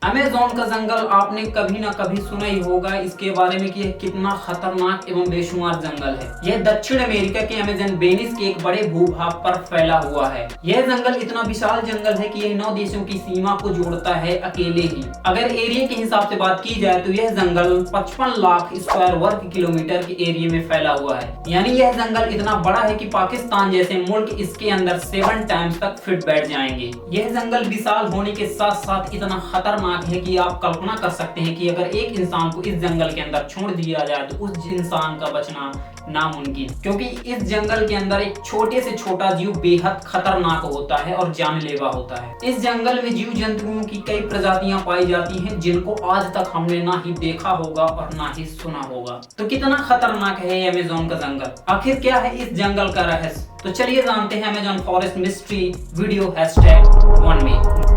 Amazon का जंगल आपने कभी ना कभी सुना ही होगा इसके बारे में कि यह कितना खतरनाक एवं बेशुमार जंगल है। यह दक्षिण अमेरिका के अमेज़न बेनिस के एक बड़े भूभाग पर फैला हुआ है। यह जंगल इतना विशाल जंगल है कि यह 9 देशों की सीमा को जोड़ता है अकेले ही। अगर एरिया के हिसाब से बात की जाए तो यह जंगल 55 लाख स्क्वायर वर्ग किलोमीटर के एरिया में फैला हुआ है। यानी यह जंगल इतना बड़ा है कि पाकिस्तान जैसे मुल्क इसके अंदर 7 टाइम्स तक फिट बैठ जाएंगे। यह जंगल विशाल होने के साथ साथ इतना खतरनाक है कि आप कल्पना कर सकते हैं कि अगर एक इंसान को इस जंगल के अंदर छोड़ दिया जाए तो उस इंसान का बचना नामुमकिन, क्योंकि इस जंगल के अंदर एक छोटे से छोटा जीव बेहद खतरनाक होता है और जानलेवा होता है। इस जंगल में जीव जंतुओं की कई प्रजातियां पाई जाती हैं जिनको आज तक हमने ना ही देखा होगा और ना ही सुना होगा। तो कितना खतरनाक है ये अमेज़न का जंगल, आखिर क्या है इस जंगल का रहस्य? तो चलिए जानते हैं अमेज़न फॉरेस्ट मिस्ट्री वीडियो #1 में।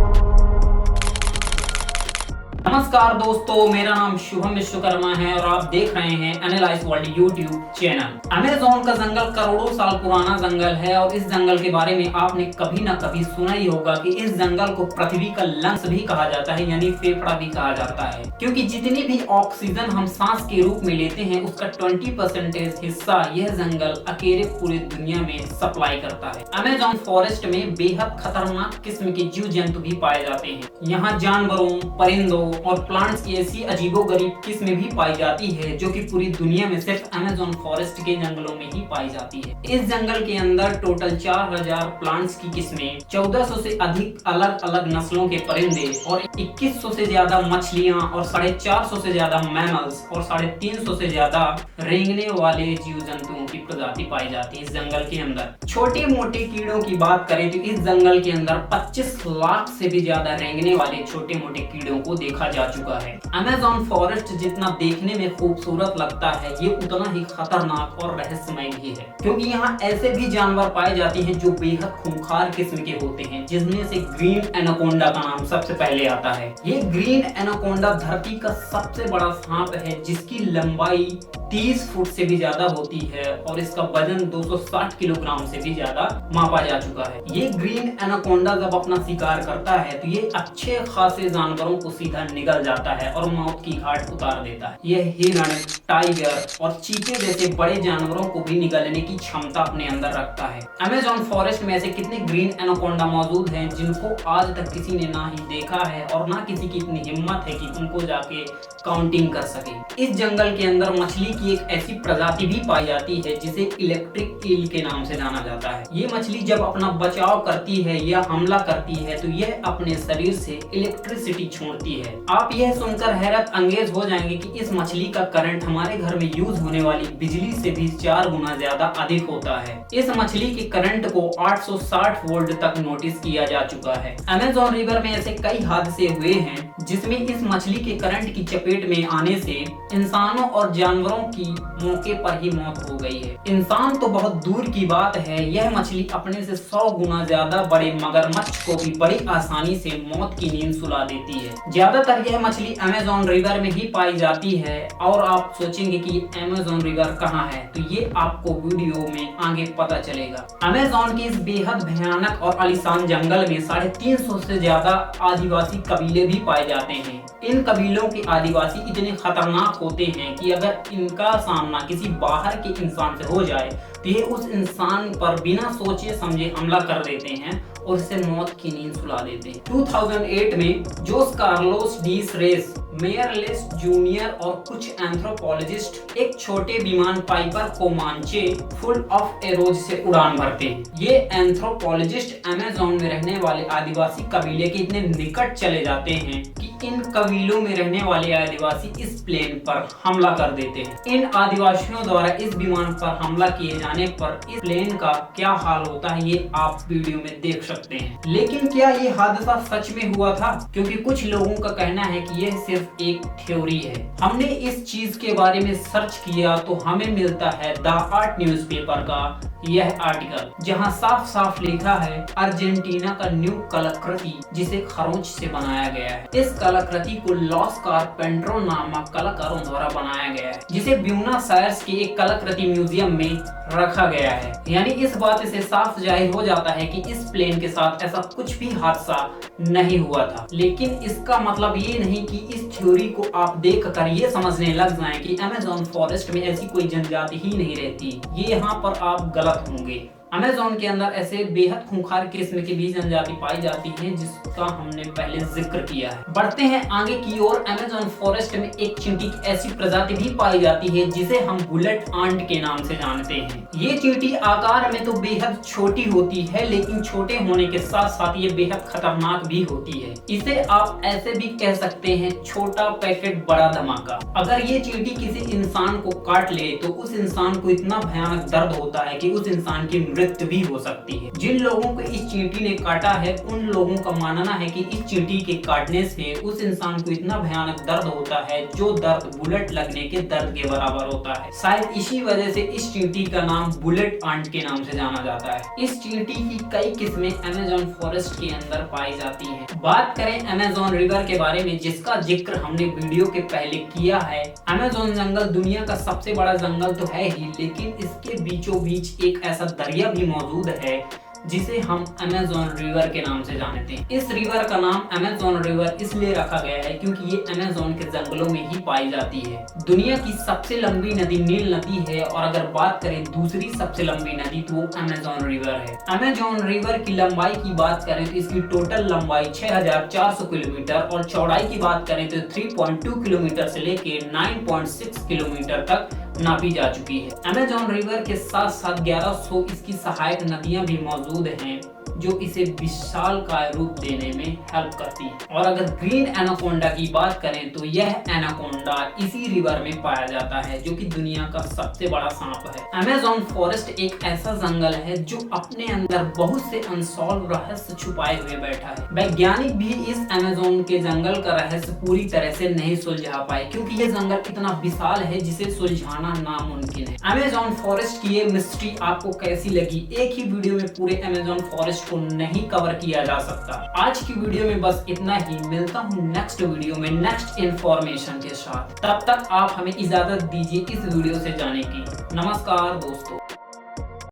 नमस्कार दोस्तों, मेरा नाम शुभम विश्वकर्मा है और आप देख रहे हैं analyse world YouTube channel. Amazon का जंगल करोड़ों साल पुराना जंगल है और इस जंगल के बारे में आपने कभी ना कभी सुना ही होगा कि इस जंगल को पृथ्वी का लंग्स भी कहा जाता है, यानी फेफड़ा भी कहा जाता है, क्योंकि जितनी भी ऑक्सीजन हम सांस के रूप में लेते हैं उसका 20% हिस्सा यह जंगल अकेले पूरी दुनिया में सप्लाई करता है। अमेज़न फॉरेस्ट में बेहद खतरनाक किस्म के जीव जंतु भी पाए जाते हैं। यहाँ जानवरों, परिंदों और प्लांट्स की ऐसी अजीबोगरीब किस्में भी पाई जाती है जो कि पूरी दुनिया में सिर्फ अमेज़न फॉरेस्ट के जंगलों में ही पाई जाती है। इस जंगल के अंदर टोटल 4000 प्लांट्स की किस्में, 1400 से अधिक अलग अलग नस्लों के परिंदे और 2100 से ज्यादा मछलियां और 450 से ज्यादा मैमल्स और 350 से ज्यादा रेंगने वाले जीव जंतुओं की प्रजाति पाई जाती है इस जंगल के अंदर। छोटे मोटे कीड़ों की बात करें तो इस जंगल के अंदर 25 लाख से भी ज्यादा रेंगने वाले छोटे मोटे कीड़ों को देखा जा चुका है। अमेज़न फॉरेस्ट जितना देखने में खूबसूरत लगता है ये उतना ही खतरनाक और रहस्यमय भी है, क्योंकि यहाँ ऐसे भी जानवर पाए जाते हैं जो बेहद खूंखार किस्म के होते हैं, जिसमें से ग्रीन एनाकोंडा का नाम सबसे पहले आता है। ये ग्रीन एनाकोंडा धरती का सबसे बड़ा सांप है जिसकी लंबाई 30 फुट से भी ज्यादा होती है और इसका वजन 260 किलोग्राम से भी ज्यादा मापा जा चुका है। ये ग्रीन एनाकोंडा जब अपना शिकार करता है तो ये अच्छे खासे जानवरों को सीधा निगल जाता है और मौत की घाट उतार देता है। यह हिरण, टाइगर और चीते जैसे बड़े जानवरों को भी निगलने की क्षमता अपने अंदर रखता है। अमेज़न फॉरेस्ट में ऐसे कितने ग्रीन एनाकोंडा मौजूद हैं जिनको आज तक किसी ने ना ही देखा है और ना किसी की इतनी हिम्मत है कि उनको जाके काउंटिंग कर सके। इस जंगल के अंदर मछली की एक ऐसी प्रजाति भी पाई जाती है जिसे इलेक्ट्रिक ईल के नाम से जाना जाता है। ये मछली जब अपना बचाव करती है या हमला करती है तो यह अपने शरीर से इलेक्ट्रिसिटी छोड़ती है। आप यह सुनकर हैरत अंगेज हो जाएंगे कि इस मछली का करंट हमारे घर में यूज होने वाली बिजली से भी 4 गुना ज्यादा अधिक होता है। इस मछली के करंट को 860 वोल्ट तक नोटिस किया जा चुका है। अमेज़न रिवर में ऐसे कई हादसे हुए हैं जिसमें इस मछली के करंट की चपेट में आने से इंसानों और जानवरों की मौके पर ही मौत हो गई है। इंसान तो बहुत दूर की बात है, यह मछली अपने से 100 गुना ज्यादा बड़े मगरमच्छ को भी बड़ी आसानी से मौत की नींद सुला देती है। ज्यादातर यह मछली अमेज़न रिवर में ही पाई जाती है और आप सोचेंगे कि अमेज़न रिवर कहाँ है, तो ये आपको वीडियो में आगे पता चलेगा। अमेज़न के इस बेहद भयानक और आलीशान जंगल में 350 से ज्यादा आदिवासी कबीले भी पाए जाते हैं। इन कबीलों के आदिवासी इतने खतरनाक होते हैं कि अगर इनका सामना किसी बाहर के इंसान से हो जाए तो ये उस इंसान पर बिना सोचे समझे हमला कर देते हैं और इसे मौत की नींद सुला देते हैं। 2008 में Jose Carlos de Reis, Meyer Lees junior और कुछ एंथ्रोपोलॉजिस्ट एक छोटे विमान Piper Comanche full of arrows से उड़ान भरते हैं। ये एंथ्रोपोलॉजिस्ट अमेज़न में रहने वाले आदिवासी कबीले के इतने निकट चले जाते हैं कि इन कबीलों में रहने वाले आदिवासी इस प्लेन पर हमला कर देते हैं। इन आदिवासियों द्वारा इस विमान पर हमला किए जाने पर इस प्लेन का क्या हाल होता है ये आप वीडियो में देख सकते हैं। लेकिन क्या ये हादसा सच में हुआ था? क्योंकि कुछ लोगों का कहना है कि यह सिर्फ एक थ्योरी है। हमने इस चीज के बारे में सर्च किया तो हमें मिलता है द आर्ट न्यूज़पेपर का यह आर्टिकल, जहां साफ साफ लिखा है अर्जेंटीना का न्यू कलाकृति जिसे खरोंच से बनाया गया है। इस कलाकृति को लॉस कारपेंटरो नामक कलाकारों द्वारा बनाया गया है, जिसे ब्यूनस आयर्स के एक कलाकृति म्यूजियम में रखा गया है। यानी इस बात से साफ जाहिर हो जाता है कि इस प्लेन के साथ ऐसा कुछ भी हादसा नहीं हुआ था। लेकिन इसका मतलब ये नहीं कि इस थ्योरी को आप देखकर ये समझने लग जाएं कि अमेज़न फॉरेस्ट में ऐसी कोई जनजाति ही नहीं रहती। ये यहाँ पर आप गलत होंगे। अमेज़न के अंदर ऐसे बेहद खूंखार किस्म की भी जनजाति पाई जाती है, जिसका हमने पहले जिक्र किया है। बढ़ते हैं आगे की ओर। अमेज़न फॉरेस्ट में एक चींटी की ऐसी प्रजाति भी पाई जाती है जिसे हम बुलेट आंट के नाम से जानते हैं। ये चींटी आकार में तो बेहद छोटी होती है, लेकिन छोटे होने के साथ साथ ये बेहद खतरनाक भी होती है। इसे आप ऐसे भी कह सकते हैं, छोटा पैकेट बड़ा धमाका। अगर ये चींटी किसी इंसान को काट ले तो उस इंसान को इतना भयानक दर्द होता है कि उस इंसान की मृत्यु भी हो सकती है। जिन लोगों को इस चींटी ने काटा है उन लोगों का मानना है कि इस चींटी के काटने से उस इंसान को इतना भयानक दर्द होता है, जो दर्द बुलेट लगने के दर्द के बराबर होता है। शायद इसी वजह से इस चींटी का नाम बुलेट आंट के नाम से जाना जाता है। इस चींटी की कई किस्में अमेज़न फॉरेस्ट के अंदर पाई जाती हैं। बात करें अमेज़न रिवर के बारे में, जिसका जिक्र हमने वीडियो के पहले किया है। अमेज़न जंगल दुनिया का सबसे बड़ा जंगल तो है ही, लेकिन इसके बीचों बीच एक ऐसा दरिया भी मौजूद है जिसे हम अमेज़न रिवर के नाम से जानते हैं। इस रिवर का नाम अमेज़न रिवर इसलिए रखा गया है क्योंकि ये अमेज़न के जंगलों में ही पाई जाती है। दुनिया की सबसे लंबी नदी नील नदी है, और अगर बात करें दूसरी सबसे लंबी नदी तो वो अमेज़न रिवर है। अमेज़न रिवर की लंबाई की बात करें तो इसकी टोटल लंबाई 6400 किलोमीटर और चौड़ाई की बात करें तो 3.2 किलोमीटर से लेके 9.6 किलोमीटर तक नापी जा चुकी है। अमेज़न रिवर के साथ साथ 1100 इसकी सहायक नदियां भी मौजूद हैं, जो इसे विशालकाय रूप देने में हेल्प करती है। और अगर ग्रीन एनाकोंडा की बात करें तो यह एनाकोंडा इसी रिवर में पाया जाता है, जो कि दुनिया का सबसे बड़ा सांप है। अमेज़न फॉरेस्ट एक ऐसा जंगल है जो अपने अंदर बहुत से अनसॉल्व रहस्य छुपाए हुए बैठा है। वैज्ञानिक भी इस अमेज़न के जंगल का रहस्य पूरी तरह से नहीं सुलझा पाए, क्योंकि यह जंगल इतना विशाल है जिसे सुलझाना नामुमकिन है। अमेज़न फॉरेस्ट की ये मिस्ट्री आपको कैसी लगी? एक ही वीडियो में पूरे अमेज़न फॉरेस्ट को नहीं कवर किया जा सकता। आज की वीडियो में बस इतना ही। मिलता हूँ नेक्स्ट वीडियो में नेक्स्ट इंफॉर्मेशन के साथ। तब तक आप हमें इजाजत दीजिए इस वीडियो से जाने की। नमस्कार दोस्तों।